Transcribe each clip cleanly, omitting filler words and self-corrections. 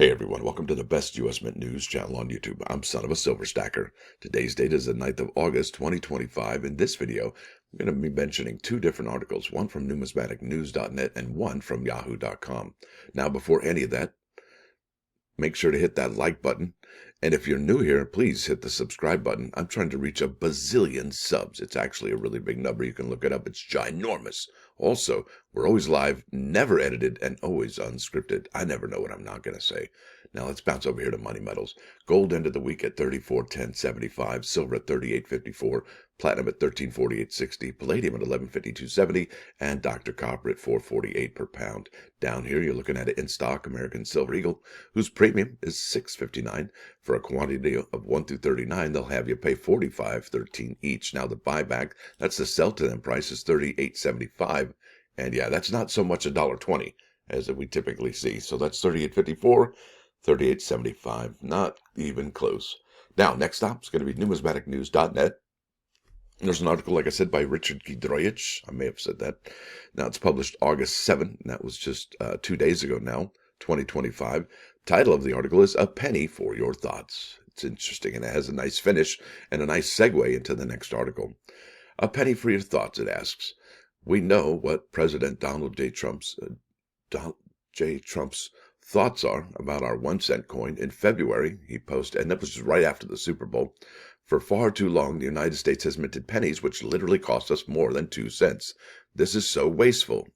Hey everyone, welcome to the best U.S. Mint news channel on YouTube. I'm Son of a Silver Stacker. Today's date is the 9th of August, 2025. In this video, I'm going to be mentioning two different articles, one from numismaticnews.net and one from yahoo.com. Now, before any of that, make sure to hit that like button. And if you're new here, please hit the subscribe button. I'm trying to reach a bazillion subs. It's actually a really big number. You can look it up. It's ginormous. Also, we're always live, never edited, and always unscripted. I never know what I'm not going to say. Now let's bounce over here to money metals. Gold ended the week at 34.1075, silver at 38.54, platinum at 13.4860, palladium at 11.5270, and Dr. Copper at 4.48 per pound. Down here, you're looking at it in stock American Silver Eagle, whose premium is $6.59. For a quantity of 1 through 39, they'll have you pay $45.13 each. Now the buyback, that's the sell to them price, is $38.75. And yeah, that's not so much $1.20 as we typically see. So that's $38.54, $38.75, not even close. Now, next stop is going to be numismaticnews.net. There's an article, like I said, by Richard Gidroich. I may have said that. Now, it's published August 7th, and that was just 2 days ago now, 2025. Title of the article is A Penny for Your Thoughts. It's interesting, and it has a nice finish and a nice segue into the next article. A penny for your thoughts, it asks. We know what President Donald J. Trump's thoughts are about our 1 cent coin. In February, he posted, and that was right after the Super Bowl. For far too long, the United States has minted pennies which literally cost us more than 2 cents. This is so wasteful.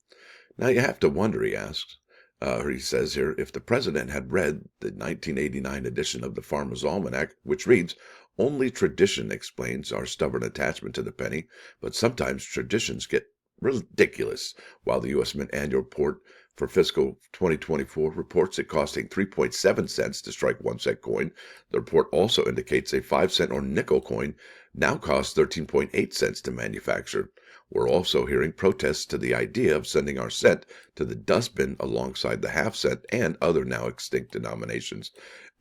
Now you have to wonder, he asks, he says here, if the president had read the 1989 edition of the Farmer's Almanac, which reads, "Only tradition explains our stubborn attachment to the penny, but sometimes traditions get ridiculous." While the U.S. Mint annual report for fiscal 2024 reports it costing 3.7 cents to strike 1 cent coin, the report also indicates a 5 cent or nickel coin now costs 13.8 cents to manufacture. We're also hearing protests to the idea of sending our cent to the dustbin alongside the half cent and other now extinct denominations.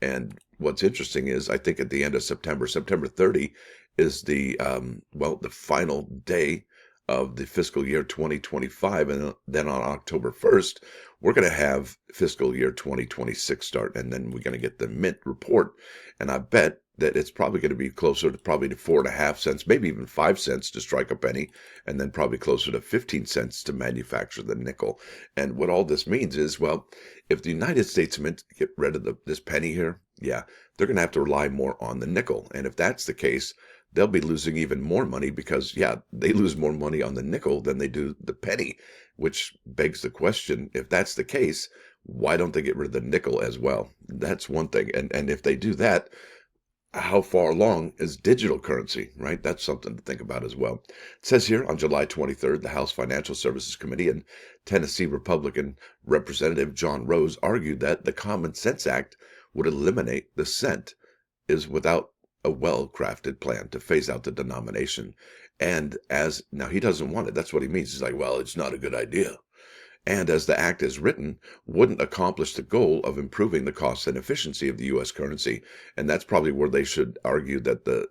And what's interesting is, I think at the end of September 30 is the final day of the fiscal year 2025, and then on October 1st, we're going to have fiscal year 2026 start, and then we're going to get the mint report, and I bet that it's probably going to be closer to 4.5 cents, maybe even 5 cents to strike a penny, and then probably closer to 15 cents to manufacture the nickel. And what all this means is, well, if the United States Mint get rid of this penny here, yeah, they're going to have to rely more on the nickel. And if that's the case, they'll be losing even more money because, yeah, they lose more money on the nickel than they do the penny, which begs the question, if that's the case, why don't they get rid of the nickel as well? That's one thing. And if they do that, how far along is digital currency, right? That's something to think about as well. It says here on July 23rd, the House Financial Services Committee and Tennessee Republican Representative John Rose argued that the Common Sense Act would eliminate the cent is without a well-crafted plan to phase out the denomination. And now he doesn't want it. That's what he means. He's like, well, it's not a good idea. And as the act is written, wouldn't accomplish the goal of improving the cost and efficiency of the U.S. currency. And that's probably where they should argue that the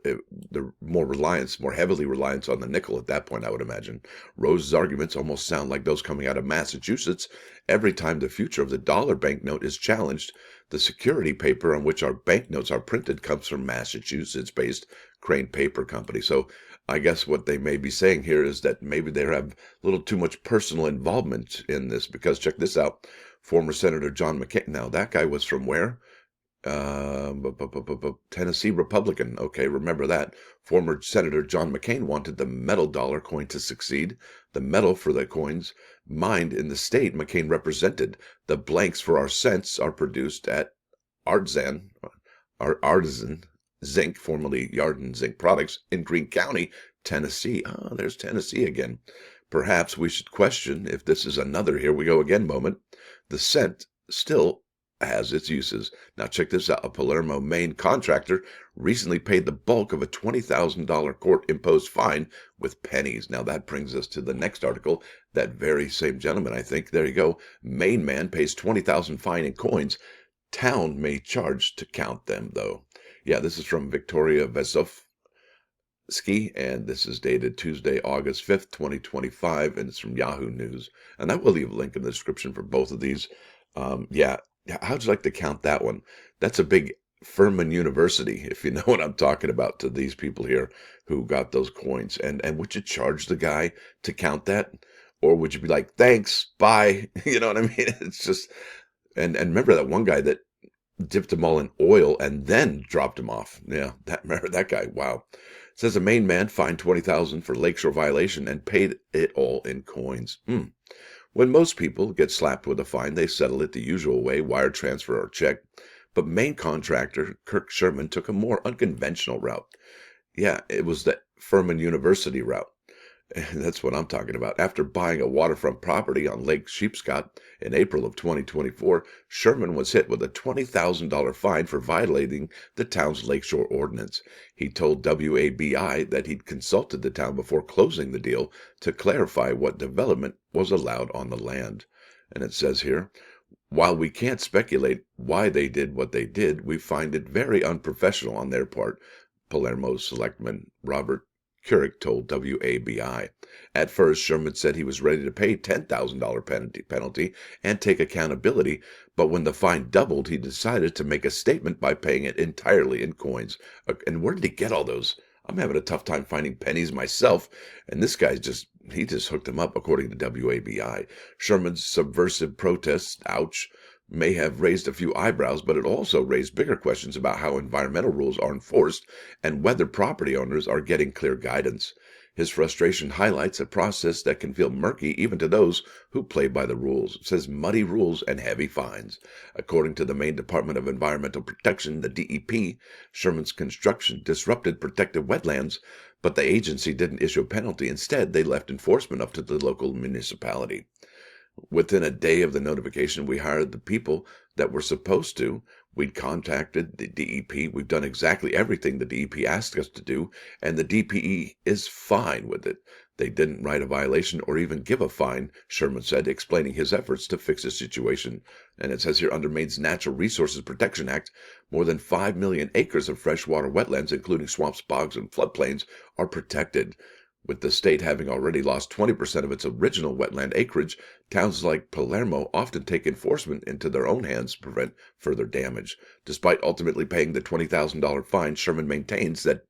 more heavily reliance on the nickel at that point, I would imagine. Rose's arguments almost sound like those coming out of Massachusetts. Every time the future of the dollar banknote is challenged, the security paper on which our banknotes are printed comes from Massachusetts-based Crane Paper Company. So I guess what they may be saying here is that maybe they have a little too much personal involvement in this, because check this out. Former Senator John McCain. Now, that guy was from where? Tennessee Republican. Okay, remember that. Former Senator John McCain wanted the metal dollar coin to succeed. The metal for the coins mined in the state McCain represented. The blanks for our cents are produced at Artisan Zinc, formerly Yarden Zinc Products, in Greene County, Tennessee. There's Tennessee again. Perhaps we should question if this is another here we go again moment. The cent still has its uses. Now check this out. A Palermo, Maine contractor recently paid the bulk of a $20,000 court-imposed fine with pennies. Now that brings us to the next article. That very same gentleman, I think. There you go. Maine man pays $20,000 fine in coins. Town may charge to count them, though. Yeah, this is from Victoria Vesovsky, and this is dated Tuesday, August 5th, 2025, and it's from Yahoo News. And I will leave a link in the description for both of these. Yeah, How'd you like to count that one? That's a big Furman University, if you know what I'm talking about, to these people here who got those coins. And would you charge the guy to count that? Or would you be like, thanks, bye? You know what I mean? It's just, and remember that one guy that dipped them all in oil and then dropped them off. Yeah, remember that guy. Wow. It says a Maine man fined 20,000 for lakeshore violation and paid it all in coins. When most people get slapped with a fine, they settle it the usual way, wire transfer or check. But Maine contractor Kirk Sherman took a more unconventional route. Yeah, it was the Furman University route. And that's what I'm talking about. After buying a waterfront property on Lake Sheepscot in April of 2024, Sherman was hit with a $20,000 fine for violating the town's lakeshore ordinance. He told WABI that he'd consulted the town before closing the deal to clarify what development was allowed on the land. And it says here, while we can't speculate why they did what they did, we find it very unprofessional on their part, Palermo selectman Robert Couric told WABI. At first, Sherman said he was ready to pay $10,000 penalty and take accountability, but when the fine doubled, he decided to make a statement by paying it entirely in coins. And where did he get all those? I'm having a tough time finding pennies myself, and this guy's just hooked them up, according to WABI. Sherman's subversive protests, ouch, may have raised a few eyebrows, but it also raised bigger questions about how environmental rules are enforced and whether property owners are getting clear guidance. His frustration highlights a process that can feel murky even to those who play by the rules. It says muddy rules and heavy fines. According to the Maine Department of Environmental Protection, the DEP, Sherman's construction disrupted protected wetlands, but the agency didn't issue a penalty. Instead, they left enforcement up to the local municipality. Within a day of the notification, we hired the people that were supposed to. We'd contacted the DEP. We've done exactly everything the DEP asked us to do, and the DPE is fine with it. They didn't write a violation or even give a fine, Sherman said, explaining his efforts to fix the situation. And it says here, under Maine's Natural Resources Protection Act, more than 5 million acres of freshwater wetlands, including swamps, bogs, and floodplains, are protected. With the state having already lost 20% of its original wetland acreage, towns like Palermo often take enforcement into their own hands to prevent further damage. Despite ultimately paying the $20,000 fine, Sherman maintains that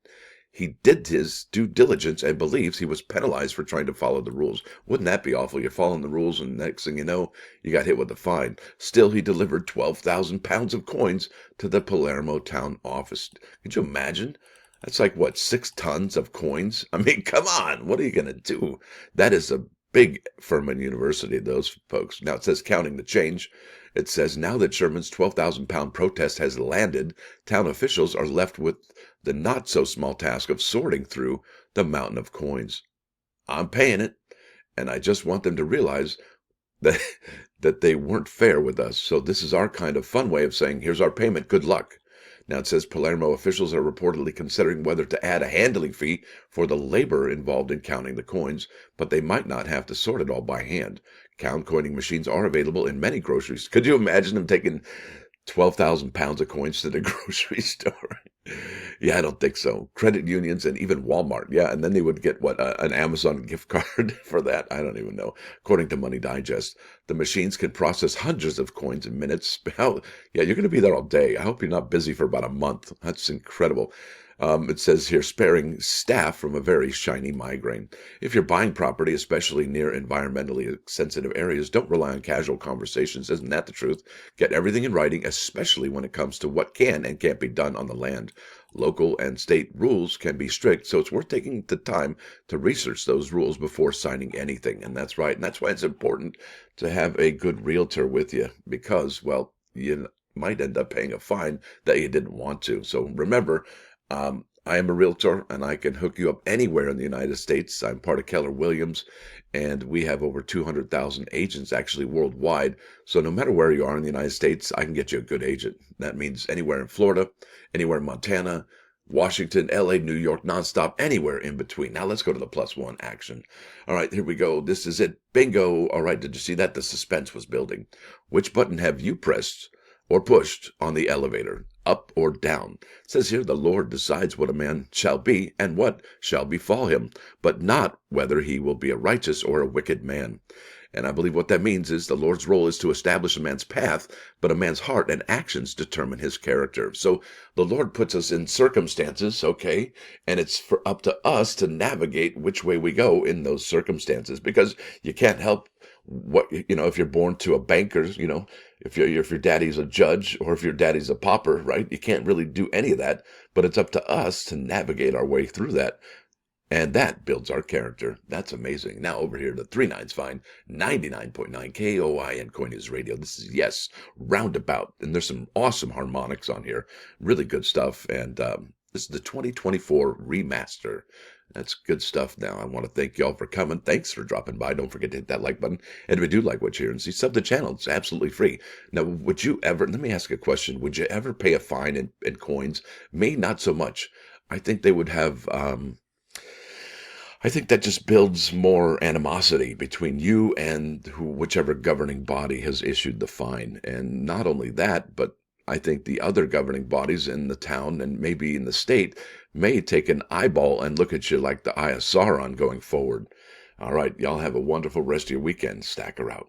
he did his due diligence and believes he was penalized for trying to follow the rules. Wouldn't that be awful? You're following the rules, and next thing you know, you got hit with a fine. Still, he delivered 12,000 pounds of coins to the Palermo town office. Could you imagine? That's like, what, 6 tons of coins? I mean, come on. What are you going to do? That is a big Furman University, those folks. Now, it says counting the change. It says now that Sherman's 12,000-pound protest has landed, town officials are left with the not-so-small task of sorting through the mountain of coins. I'm paying it, and I just want them to realize that, that they weren't fair with us. So this is our kind of fun way of saying, here's our payment, good luck. Now it says Palermo officials are reportedly considering whether to add a handling fee for the labor involved in counting the coins, but they might not have to sort it all by hand. Count coining machines are available in many groceries. Could you imagine them taking 12,000 pounds of coins to the grocery store? Yeah, I don't think so. Credit unions and even Walmart. Yeah, and then they would get, what, an Amazon gift card for that? I don't even know. According to Money Digest, the machines can process hundreds of coins in minutes. Hell, yeah, you're going to be there all day. I hope you're not busy for about a month. That's incredible. It says here, sparing staff from a very shiny migraine. If you're buying property, especially near environmentally sensitive areas, don't rely on casual conversations. Isn't that the truth? Get everything in writing, especially when it comes to what can and can't be done on the land. Local and state rules can be strict, so it's worth taking the time to research those rules before signing anything. And that's right. And that's why it's important to have a good realtor with you, because, well, you might end up paying a fine that you didn't want to. So remember, I am a realtor, and I can hook you up anywhere in the United States. I'm part of Keller Williams, and we have over 200,000 agents actually worldwide. So no matter where you are in the United States, I can get you a good agent. That means anywhere in Florida, anywhere in Montana, Washington, LA, New York, nonstop, anywhere in between. Now let's go to the +1 action. All right, here we go. This is it. Bingo. All right, did you see that? The suspense was building. Which button have you pressed or pushed on the elevator, up or down? It says here, the Lord decides what a man shall be and what shall befall him, but not whether he will be a righteous or a wicked man. And I believe what that means is the Lord's role is to establish a man's path, but a man's heart and actions determine his character. So the Lord puts us in circumstances, okay, and it's up to us to navigate which way we go in those circumstances, because you can't help what, if you're born to a banker, if your daddy's a judge or if your daddy's a pauper, right? You can't really do any of that, but it's up to us to navigate our way through that. And that builds our character. That's amazing. Now over here to 39's Fine, 99.9 KOIN Coin News Radio. This is, yes, Roundabout. And there's some awesome harmonics on here. Really good stuff. And this is the 2024 Remaster. That's good stuff. Now, I want to thank y'all for coming. Thanks for dropping by. Don't forget to hit that like button. And if you do like what you hear and see, sub the channel. It's absolutely free. Now, would you ever, let me ask a question. Would you ever pay a fine in coins? Me, not so much. I think they would have... I think that just builds more animosity between you and whichever governing body has issued the fine. And not only that, but I think the other governing bodies in the town and maybe in the state may take an eyeball and look at you like the Eye of Sauron going forward. All right, y'all have a wonderful rest of your weekend. Stacker out.